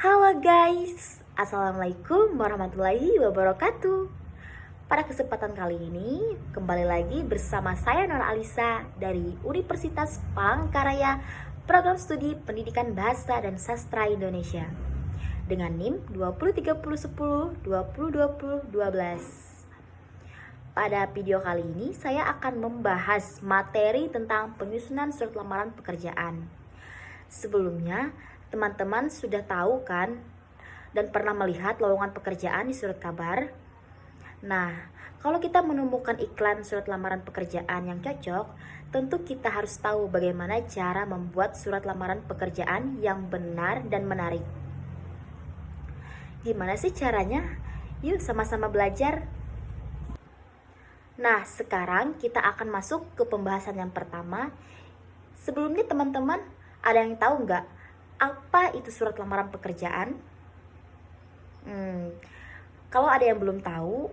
Halo guys, Assalamualaikum warahmatullahi wabarakatuh. Pada kesempatan kali ini, kembali lagi bersama saya Nora Alisa dari Universitas Palangkaraya, Program Studi Pendidikan Bahasa dan Sastra Indonesia dengan NIM 203010 202012. Pada video kali ini, saya akan membahas materi tentang penyusunan surat lamaran pekerjaan. Sebelumnya, teman-teman sudah tahu kan dan pernah melihat lowongan pekerjaan di surat kabar? Nah, kalau kita menemukan iklan surat lamaran pekerjaan yang cocok, tentu kita harus tahu bagaimana cara membuat surat lamaran pekerjaan yang benar dan menarik. Gimana sih caranya? Yuk sama-sama belajar. Nah, sekarang kita akan masuk ke pembahasan yang pertama. Sebelumnya teman-teman, ada yang tahu nggak apa itu surat lamaran pekerjaan? Kalau ada yang belum tahu,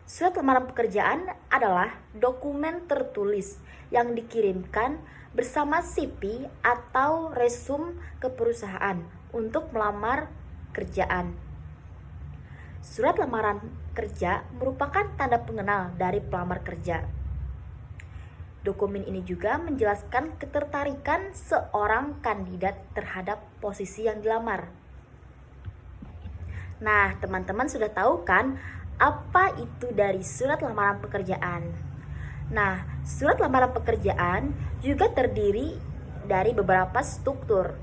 surat lamaran pekerjaan adalah dokumen tertulis yang dikirimkan bersama CV atau resume ke perusahaan untuk melamar kerjaan. Surat lamaran kerja merupakan tanda pengenal dari pelamar kerja. Dokumen ini juga menjelaskan ketertarikan seorang kandidat terhadap posisi yang dilamar. Nah, teman-teman sudah tahu kan apa itu dari surat lamaran pekerjaan? Nah, surat lamaran pekerjaan juga terdiri dari beberapa struktur.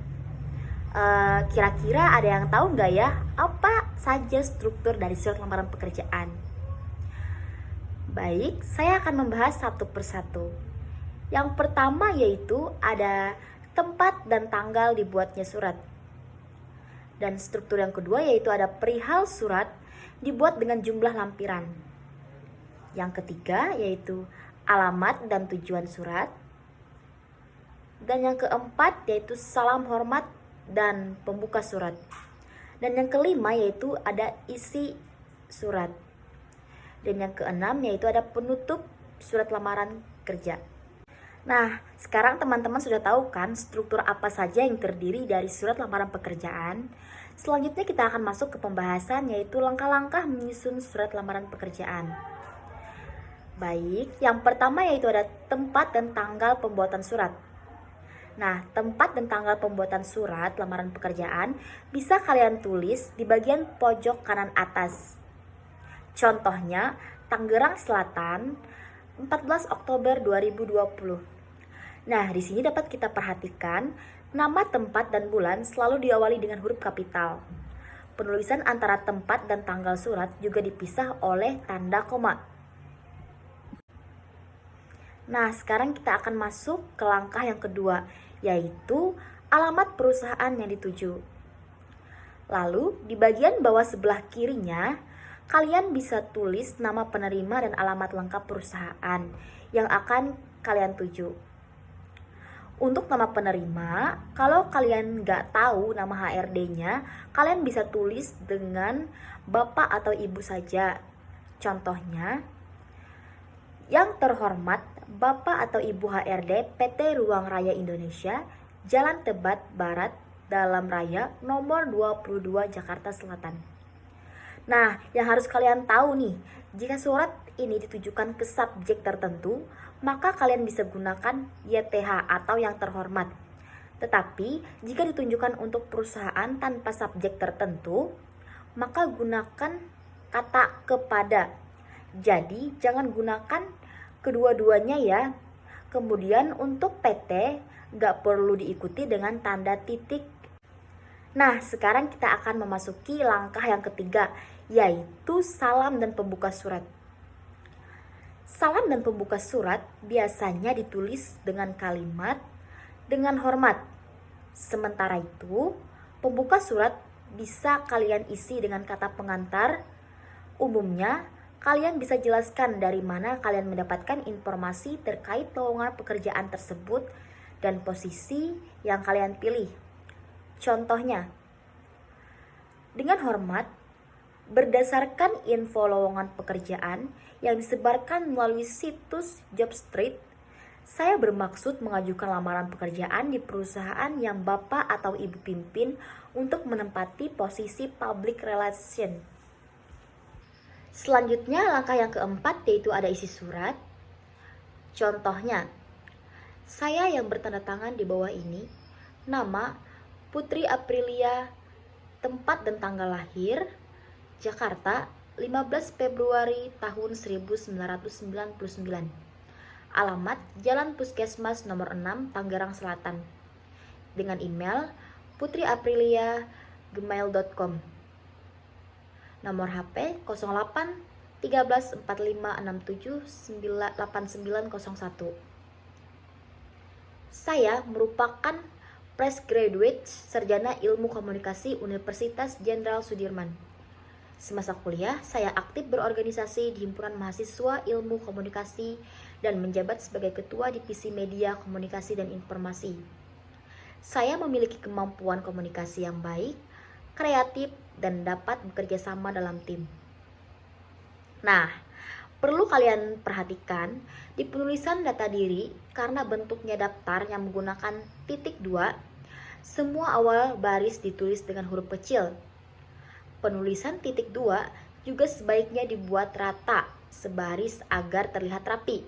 Kira-kira ada yang tahu nggak ya apa saja struktur dari surat lamaran pekerjaan? Baik, saya akan membahas satu persatu. Yang pertama yaitu ada tempat dan tanggal dibuatnya surat. Dan struktur yang kedua yaitu ada perihal surat dibuat dengan jumlah lampiran. Yang ketiga yaitu alamat dan tujuan surat. Dan yang keempat yaitu salam hormat dan pembuka surat. Dan yang kelima yaitu ada isi surat. Dan yang keenam yaitu ada penutup surat lamaran kerja. Nah, sekarang teman-teman sudah tahu kan struktur apa saja yang terdiri dari surat lamaran pekerjaan? Selanjutnya kita akan masuk ke pembahasan yaitu langkah-langkah menyusun surat lamaran pekerjaan. Baik, yang pertama yaitu ada tempat dan tanggal pembuatan surat. Nah, tempat dan tanggal pembuatan surat lamaran pekerjaan bisa kalian tulis di bagian pojok kanan atas. Contohnya, Tangerang Selatan, 14 Oktober 2020. Nah, di sini dapat kita perhatikan nama tempat dan bulan selalu diawali dengan huruf kapital. Penulisan antara tempat dan tanggal surat juga dipisah oleh tanda koma. Nah, sekarang kita akan masuk ke langkah yang kedua, yaitu alamat perusahaan yang dituju. Lalu, di bagian bawah sebelah kirinya, kalian bisa tulis nama penerima dan alamat lengkap perusahaan yang akan kalian tuju. Untuk nama penerima, kalau kalian nggak tahu nama HRD-nya, kalian bisa tulis dengan Bapak atau Ibu saja. Contohnya, yang terhormat Bapak atau Ibu HRD PT Ruang Raya Indonesia, Jalan Tebat Barat, Dalam Raya, nomor 22 Jakarta Selatan. Nah, yang harus kalian tahu nih, jika surat ini ditujukan ke subjek tertentu, maka kalian bisa gunakan YTH atau yang terhormat. Tetapi, jika ditunjukkan untuk perusahaan tanpa subjek tertentu, maka gunakan kata kepada. Jadi, jangan gunakan kedua-duanya ya. Kemudian untuk PT, nggak perlu diikuti dengan tanda titik. Nah, sekarang kita akan memasuki langkah yang ketiga, yaitu salam dan pembuka surat. Salam dan pembuka surat biasanya ditulis dengan kalimat dengan hormat. Sementara itu, pembuka surat bisa kalian isi dengan kata pengantar. Umumnya, kalian bisa jelaskan dari mana kalian mendapatkan informasi terkait lowongan pekerjaan tersebut dan posisi yang kalian pilih. Contohnya, dengan hormat, berdasarkan info lowongan pekerjaan yang disebarkan melalui situs Jobstreet, Saya bermaksud mengajukan lamaran pekerjaan di perusahaan yang Bapak atau Ibu pimpin untuk menempati posisi public relation. Selanjutnya, langkah yang keempat yaitu ada isi surat. Contohnya, saya yang bertanda tangan di bawah ini, nama Putri Aprilia, tempat dan tanggal lahir, Jakarta, 15 Februari tahun 1999. Alamat Jalan Puskesmas nomor 6, Tangerang Selatan. Dengan email putriaprilia@gmail.com. Nomor HP 08 13 45 67 8901. Saya merupakan fresh graduate sarjana ilmu komunikasi Universitas Jenderal Sudirman. Semasa kuliah, saya aktif berorganisasi di Himpunan Mahasiswa Ilmu Komunikasi dan menjabat sebagai Ketua Divisi Media, Komunikasi, dan Informasi. Saya memiliki kemampuan komunikasi yang baik, kreatif, dan dapat bekerja sama dalam tim. Nah, perlu kalian perhatikan di penulisan data diri karena bentuknya daftar yang menggunakan titik 2, semua awal baris ditulis dengan huruf kecil. Penulisan titik 2 juga sebaiknya dibuat rata, sebaris agar terlihat rapi.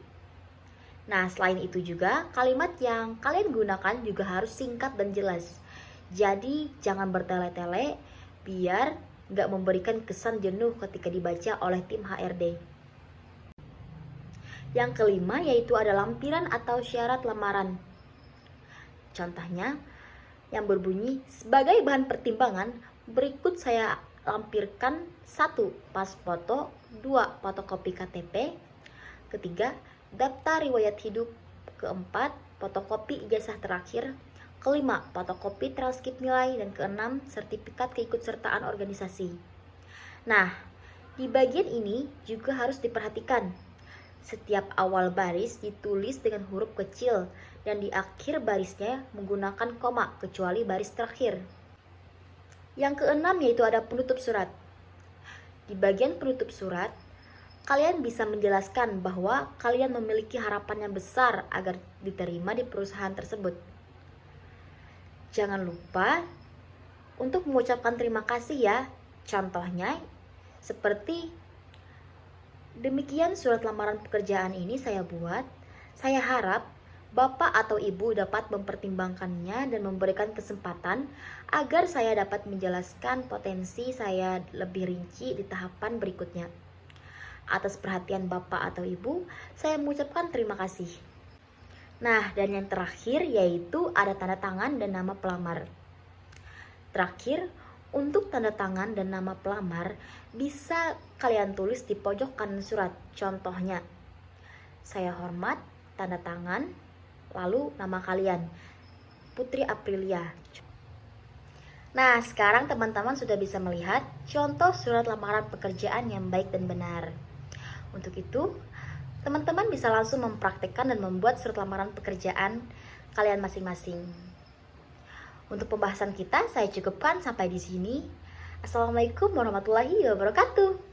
Nah, selain itu juga kalimat yang kalian gunakan juga harus singkat dan jelas. Jadi jangan bertele-tele biar nggak memberikan kesan jenuh ketika dibaca oleh tim HRD. Yang kelima yaitu ada lampiran atau syarat lamaran. Contohnya yang berbunyi, sebagai bahan pertimbangan berikut saya lampirkan 1. Pas foto, 2. Fotokopi KTP, ketiga daftar riwayat hidup, keempat fotokopi ijazah terakhir, kelima fotokopi transkrip nilai, dan keenam sertifikat keikutsertaan organisasi. Nah, di bagian ini juga harus diperhatikan. Setiap awal baris ditulis dengan huruf kecil dan di akhir barisnya menggunakan koma kecuali baris terakhir. Yang keenam yaitu ada penutup surat. Di bagian penutup surat, kalian bisa menjelaskan bahwa kalian memiliki harapan yang besar agar diterima di perusahaan tersebut. Jangan lupa untuk mengucapkan terima kasih ya. Contohnya seperti demikian surat lamaran pekerjaan ini saya buat. Saya harap Bapak atau Ibu dapat mempertimbangkannya dan memberikan kesempatan agar saya dapat menjelaskan potensi saya lebih rinci di tahapan berikutnya. Atas perhatian Bapak atau Ibu, saya mengucapkan terima kasih. Nah, dan yang terakhir yaitu ada tanda tangan dan nama pelamar. Terakhir, untuk tanda tangan dan nama pelamar bisa kalian tulis di pojok kanan surat. Contohnya, saya hormat, tanda tangan, lalu nama kalian, Putri Aprilia. Nah, sekarang teman-teman sudah bisa melihat contoh surat lamaran pekerjaan yang baik dan benar. Untuk itu, teman-teman bisa langsung mempraktikkan dan membuat surat lamaran pekerjaan kalian masing-masing. Untuk pembahasan kita, saya cukupkan sampai di sini. Assalamualaikum warahmatullahi wabarakatuh.